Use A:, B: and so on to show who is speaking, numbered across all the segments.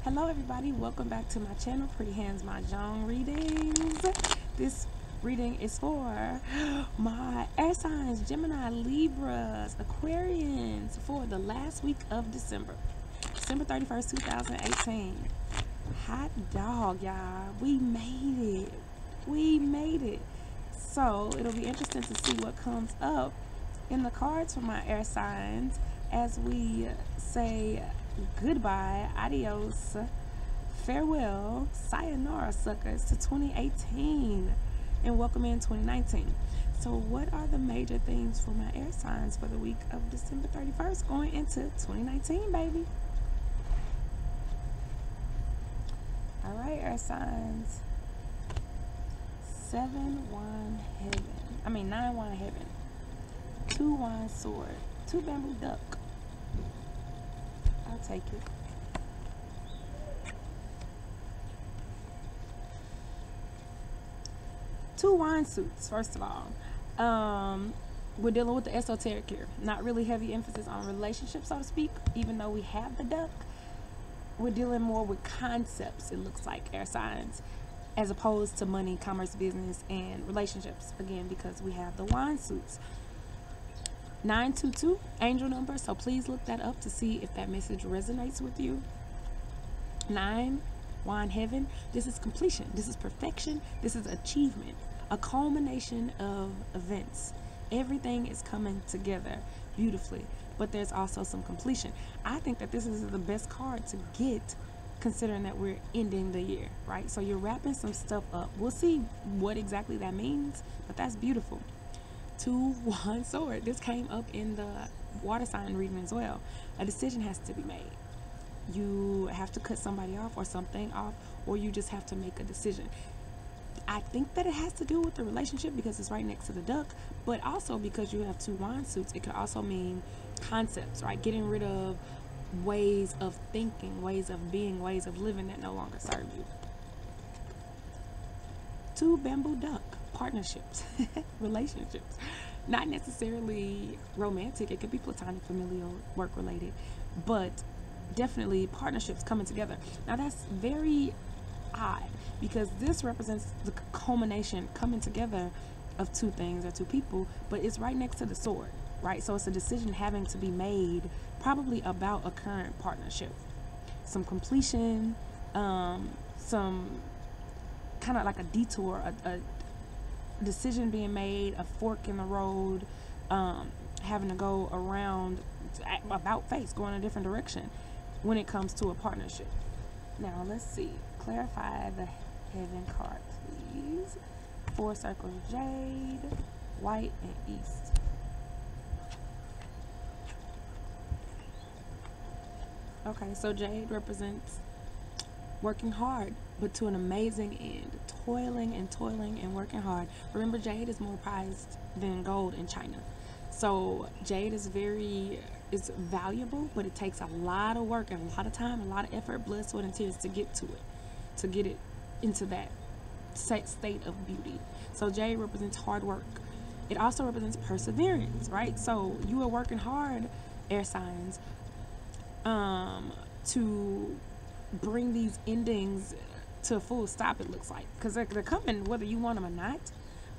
A: Hello everybody, welcome back to my channel, Pretty Hands Mah Jongg readings. This reading is for my air signs, Gemini, Libras, Aquarians for the last week of December 31st, 2018. Hot dog, y'all. We made it. We made it. So it'll be interesting to see what comes up in the cards for my air signs as we say goodbye, adios, farewell, sayonara, suckers, to 2018 and welcome in 2019. So what are the major things for my air signs for the week of December 31st going into 2019, baby? All right, air signs. 9 wine heaven, 2 wine sword, 2 bamboo duck. I'll take it. Two wine suits, first of all. We're dealing with the esoteric here. Not really heavy emphasis on relationships, so to speak, even though we have the duck. We're dealing more with concepts, it looks like, air signs, as opposed to money, commerce, business, and relationships, again, because we have the wine suits. 922, angel number, so please look that up to see if that message resonates with you. 9, wine heaven, this is completion, this is perfection, this is achievement, a culmination of events. Everything is coming together beautifully, but there's also some completion. I think that this is the best card to get, considering that we're ending the year, right? So you're wrapping some stuff up. We'll see what exactly that means, but that's beautiful. 2 wine sword, this came up in the water sign reading as well. A decision has to be made. You have to cut somebody off or something off, or you just have to make a decision. I think that it has to do with the relationship because it's right next to the duck, but also because you have 2 wine suits, it could also mean concepts, right? Getting rid of ways of thinking, ways of being, ways of living that no longer serve you. 2 bamboo duck, partnerships, relationships, not necessarily romantic. It could be platonic, familial, work related, but definitely partnerships coming together. Now that's very odd because this represents the culmination, coming together of 2 things or 2 people, but it's right next to the sword, right? So it's a decision having to be made, probably about a current partnership, some completion, some kind of like a detour, a decision being made, a fork in the road, having to go around, about face, going a different direction when it comes to a partnership. Now let's see, clarify the heaven card, please. 4 circles, jade, white, and east. Okay, so jade represents working hard, but to an amazing end. Toiling and working hard. Remember, jade is more prized than gold in China. So jade is it's valuable, but it takes a lot of work and a lot of time, a lot of effort, blood, sweat, and tears to get to it, to get it into that state of beauty. So jade represents hard work. It also represents perseverance, right? So you are working hard, air signs, to bring these endings to a full stop, it looks like, because they're coming whether you want them or not,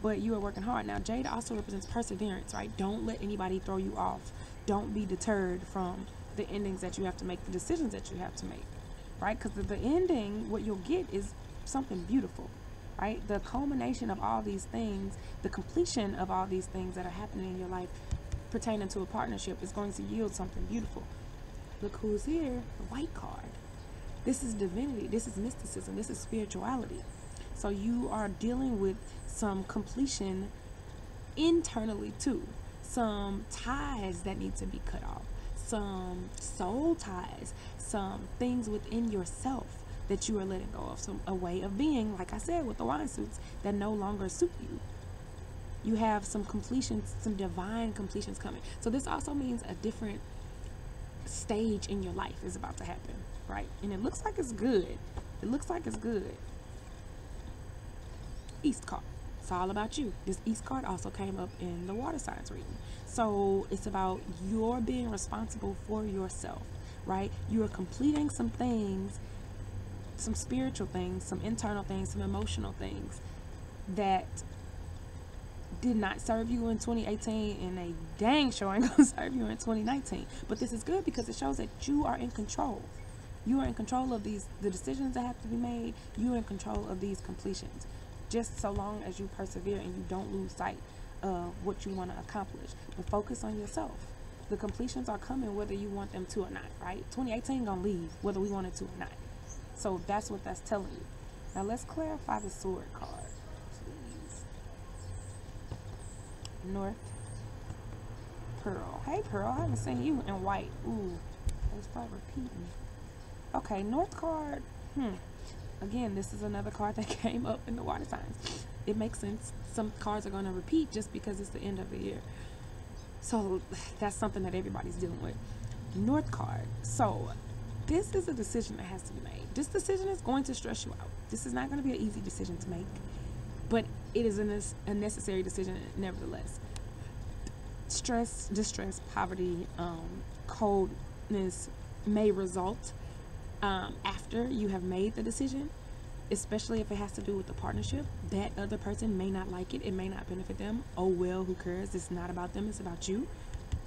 A: but you are working hard. Now jade also represents perseverance, right? Don't let anybody throw you off. Don't be deterred from the endings that you have to make, the decisions that you have to make, right? Because the ending, what you'll get is something beautiful, right? The culmination of all these things, the completion of all these things that are happening in your life pertaining to a partnership is going to yield something beautiful. Look who's here, the white card. This is divinity, this is mysticism, this is spirituality. So you are dealing with some completion internally too. Some ties that need to be cut off, some soul ties, some things within yourself that you are letting go of, a way of being, like I said, with the wine suits, that no longer suit you. You have some completions, some divine completions coming. So this also means a different stage in your life is about to happen, right? And it looks like it's good. It looks like it's good. East card. It's all about you. This East card also came up in the water signs reading. So it's about your being responsible for yourself, right? You are completing some things some spiritual things, some internal things, some emotional things that did not serve you in 2018, and they dang sure ain't gonna serve you in 2019. But this is good because it shows that you are in control. You are in control of the decisions that have to be made. You are in control of these completions, just so long as you persevere and you don't lose sight of what you want to accomplish. But focus on yourself. The completions are coming whether you want them to or not, right? 2018 gonna leave whether we want it to or not. So that's what that's telling you. Now let's clarify the sword card, please. North Pearl. Hey Pearl, I haven't seen you in white. Ooh, let's start repeating. Okay, North card. Again, this is another card that came up in the water signs. It makes sense. Some cards are going to repeat just because it's the end of the year. So that's something that everybody's dealing with. North card. So this is a decision that has to be made. This decision is going to stress you out. This is not going to be an easy decision to make, but it is a necessary decision nevertheless. Stress, distress, poverty, coldness may result after you have made the decision, especially if it has to do with the partnership. That other person may not like it. It may not benefit them. Oh well, who cares? It's not about them. It's about you,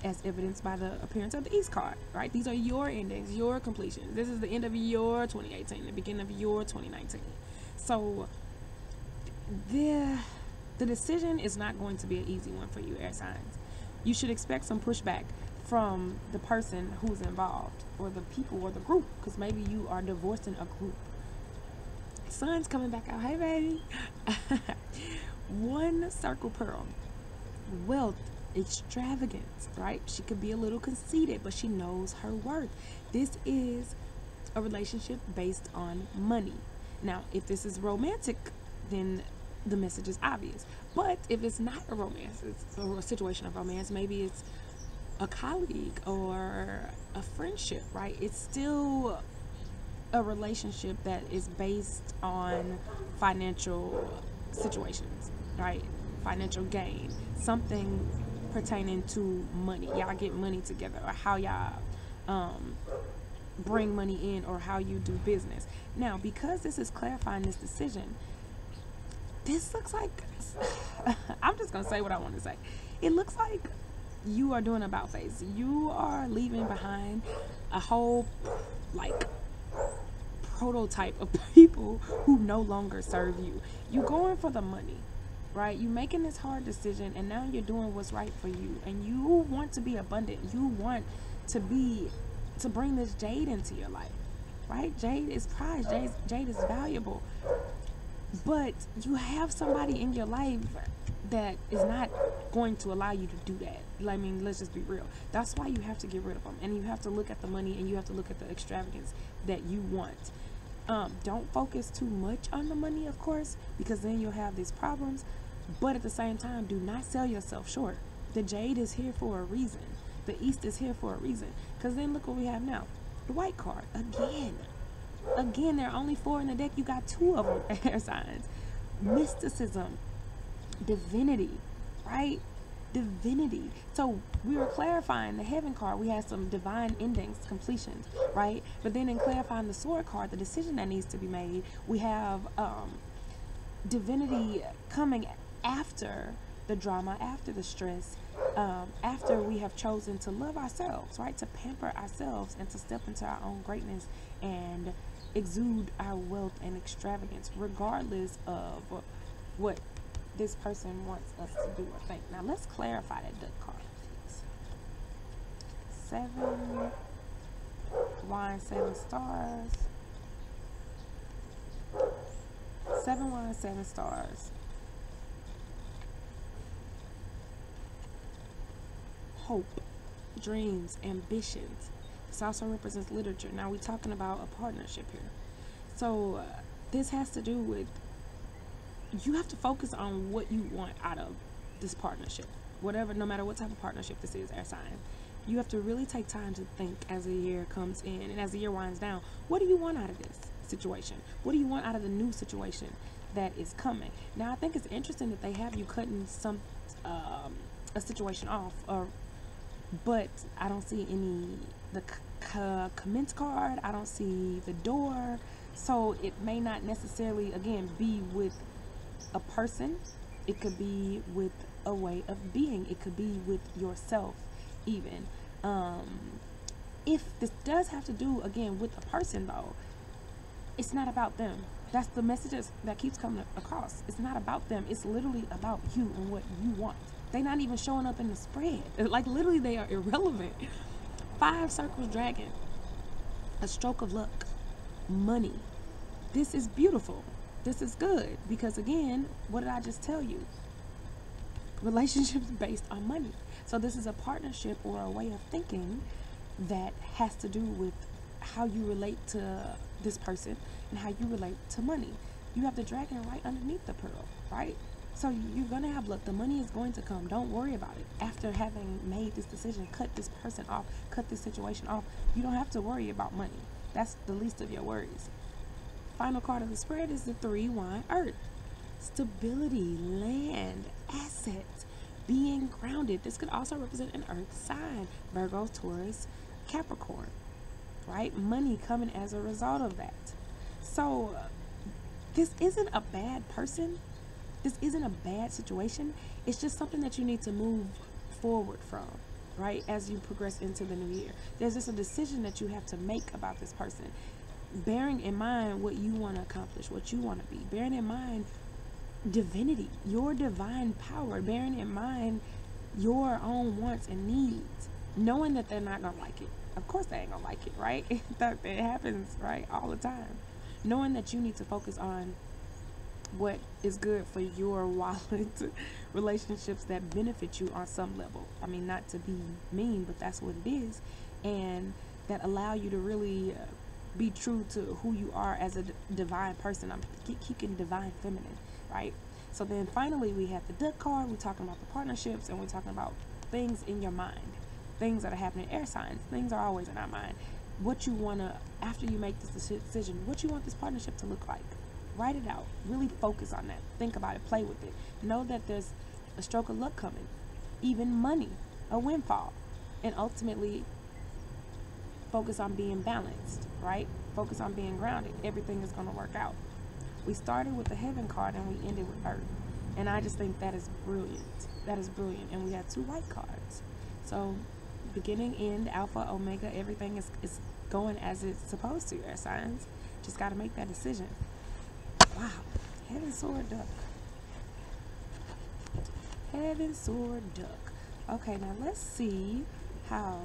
A: as evidenced by the appearance of the East card, right? These are your endings, your completions. This is the end of your 2018, the beginning of your 2019. So the decision is not going to be an easy one for you, air signs. You should expect some pushback from the person who's involved, or the people, or the group, because maybe you are divorcing a group. Sun's coming back out. Hey baby. One circle pearl. Wealth, extravagance, right? She could be a little conceited, but she knows her worth. This is a relationship based on money. Now if this is romantic, then the message is obvious. But if it's not a romance, it's a situation of romance, maybe it's a colleague or a friendship, right? It's still a relationship that is based on financial situations, right? Financial gain, something pertaining to money. Y'all get money together, or how y'all bring money in, or how you do business. Now, because this is clarifying this decision, this looks like I'm just gonna say what I want to say. It looks like you are doing about face. You are leaving behind a whole like prototype of people who no longer serve you. You're going for the money, right? You're making this hard decision, and now you're doing what's right for you, and you want to be abundant. You want to bring this jade into your life, right? Jade is prized. Jade is valuable. But you have somebody in your life that is not going to allow you to do that. I mean, let's just be real. That's why you have to get rid of them, and you have to look at the money, and you have to look at the extravagance that you want. Don't focus too much on the money, of course, because then you'll have these problems. But at the same time, do not sell yourself short. The jade is here for a reason. The East is here for a reason. Because then look what we have now. The white card. Again, there are only 4 in the deck. You got 2 of them, air signs. Mysticism. Divinity, right? Divinity. So we were clarifying the heaven card. We had some divine endings, completions, right? But then in clarifying the sword card, the decision that needs to be made, we have divinity coming after the drama, after the stress, after we have chosen to love ourselves, right? To pamper ourselves and to step into our own greatness and exude our wealth and extravagance, regardless of what this person wants us to do or think. Now let's clarify that duck card, please. 7 wands, 7 stars. 7 wands, 7 stars. Hope, dreams, ambitions. This also represents literature. Now we're talking about a partnership here. So this has to do with, you have to focus on what you want out of this partnership. Whatever, no matter what type of partnership this is, air sign. You have to really take time to think as the year comes in and as the year winds down. What do you want out of this situation? What do you want out of the new situation that is coming? Now, I think it's interesting that they have you cutting a situation off, but I don't see the commence card. I don't see the door. So it may not necessarily, again, be with a person. It could be with a way of being. It could be with yourself, even. If this does have to do, again, with a person, though, it's not about them. That's the messages that keeps coming across. It's not about them. It's literally about you and what you want. They're not even showing up in the spread. Like, literally, they are irrelevant. 5 circles dragon. A stroke of luck. Money. This is beautiful. This is good. Because, again, what did I just tell you? Relationships based on money. So this is a partnership or a way of thinking that has to do with how you relate to this person and how you relate to money. You have the dragon right underneath the pearl, right? So you're going to have luck. The money is going to come. Don't worry about it. After having made this decision, cut this person off, cut this situation off, you don't have to worry about money. That's the least of your worries. Final card of the spread is the 3 wine earth. Stability, land, assets, being grounded. This could also represent an earth sign. Virgo, Taurus, Capricorn, right? Money coming as a result of that. So this isn't a bad person. This isn't a bad situation. It's just something that you need to move forward from, right? As you progress into the new year. There's just a decision that you have to make about this person. Bearing in mind what you want to accomplish, what you want to be. Bearing in mind divinity, your divine power, bearing in mind your own wants and needs, knowing that they're not gonna like it. Of course they ain't gonna like it, right? That it happens, right, all the time. Knowing that you need to focus on what is good for your wallet, relationships that benefit you on some level. I mean, not to be mean, but that's what it is, and that allow you to really be true to who you are as a divine person. I'm keeping divine feminine, right? So then finally we have the duck card. We're talking about the partnerships, and we're talking about things in your mind, things that are happening. Air signs, things are always in our mind. What you want to, after you make this decision, what you want this partnership to look like. Write it out. Really focus on that. Think about it. Play with it. Know that there's a stroke of luck coming, even money, a windfall, and ultimately focus on being balanced, right? Focus on being grounded. Everything is going to work out. We started with the heaven card and we ended with earth. And I just think that is brilliant. That is brilliant. And we have 2 white cards. So beginning, end, alpha, omega, everything is going as it's supposed to, air signs. Just got to make that decision. Wow. Heaven, sword, duck. Heaven, sword, duck. Okay, now let's see how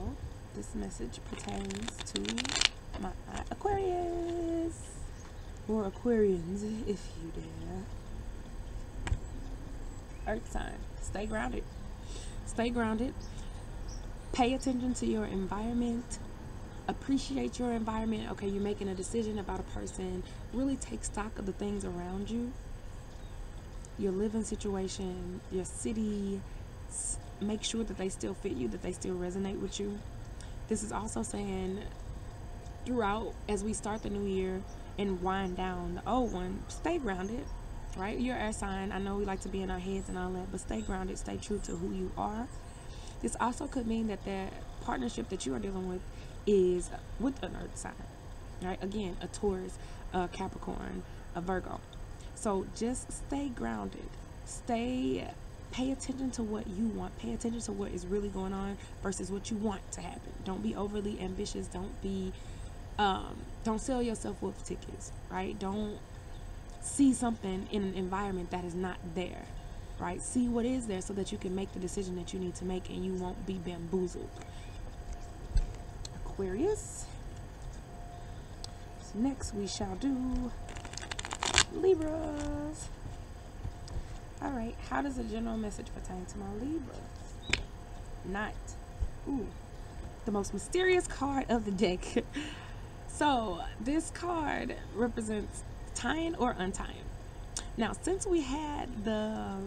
A: this message pertains to my Aquarius. Or Aquarians, if you dare. Earth sign. Stay grounded. Stay grounded. Pay attention to your environment. Appreciate your environment. Okay, you're making a decision about a person. Really take stock of the things around you. Your living situation, your city. Make sure that they still fit you, that they still resonate with you. This is also saying throughout, as we start the new year and wind down the old one, stay grounded, right? You're air sign. I know we like to be in our heads and all that, but stay grounded, stay true to who you are. This also could mean that the partnership that you are dealing with is with an earth sign, right? Again, a Taurus, a Capricorn, a Virgo. So just stay grounded. Pay attention to what you want. Pay attention to what is really going on versus what you want to happen. Don't be overly ambitious. Don't sell yourself wolf tickets, right? Don't see something in an environment that is not there, right? See what is there so that you can make the decision that you need to make and you won't be bamboozled. Aquarius. So next we shall do Libras. All right, how does a general message pertain to my Libras? Knight. Ooh, the most mysterious card of the deck. So this card represents tying or untying. Now, since we had the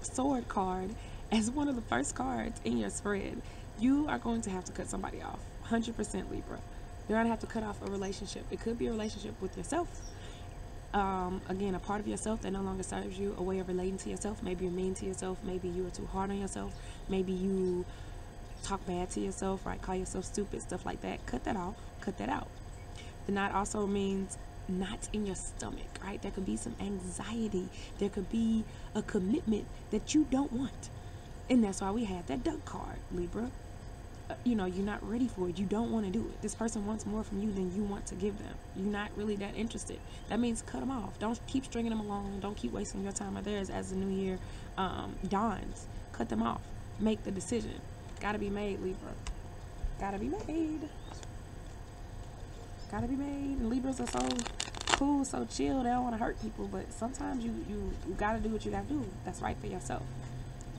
A: sword card as one of the first cards in your spread, you are going to have to cut somebody off. 100% Libra. You're going to have to cut off a relationship. It could be a relationship with yourself. Again, a part of yourself that no longer serves you, a way of relating to yourself. Maybe you're mean to yourself. Maybe you are too hard on yourself. Maybe you talk bad to yourself, right? Call yourself stupid, stuff like that. Cut that off. Cut that out. The knot also means knots in your stomach, right? There could be some anxiety. There could be a commitment that you don't want. And that's why we had that duck card, Libra. You're not ready for it. You don't want to do it. This person wants more from you than you want to give them. You're not really that interested. That means cut them off. Don't keep stringing them along. Don't keep wasting your time or theirs as the new year dawns. Cut them off. Make the decision. Gotta be made, Libra. Gotta be made. Gotta be made. And Libras are so cool, so chill. They don't want to hurt people, but sometimes you gotta do what you gotta do. That's right for yourself.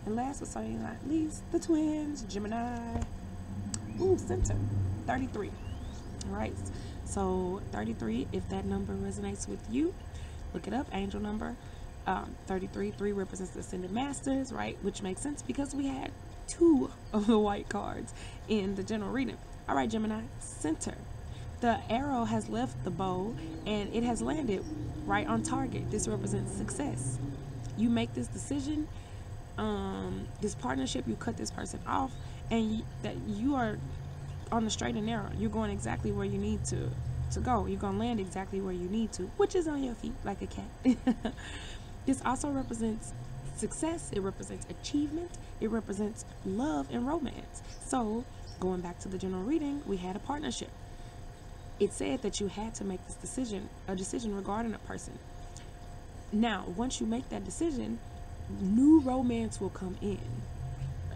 A: And last but certainly not least, the twins, Gemini. Ooh, center, 33. All right, so 33, if that number resonates with you, look it up. Angel number 33. 3 represents the Ascended Masters, right? Which makes sense because we had 2 of the white cards in the general reading. All right, Gemini, center. The arrow has left the bow and it has landed right on target. This represents success. You make this decision, this partnership, you cut this person off, and that you are on the straight and narrow. You're going exactly where you need to go. You're going to land exactly where you need to, which is on your feet like a cat. This also represents success. It represents achievement. It represents love and romance. So going back to the general reading, we had a partnership. It said that you had to make this decision, a decision regarding a person. Now, once you make that decision, new romance will come in.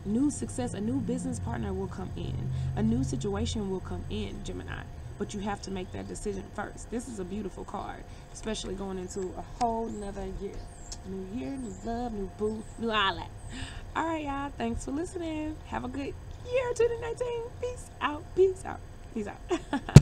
A: New success, a new business partner will come in. A new situation will come in, Gemini. But you have to make that decision first. This is a beautiful card, especially going into a whole nother year. New year, new love, new boo, new all that. All right, y'all. Thanks for listening. Have a good year 2019. Peace out. Peace out. Peace out.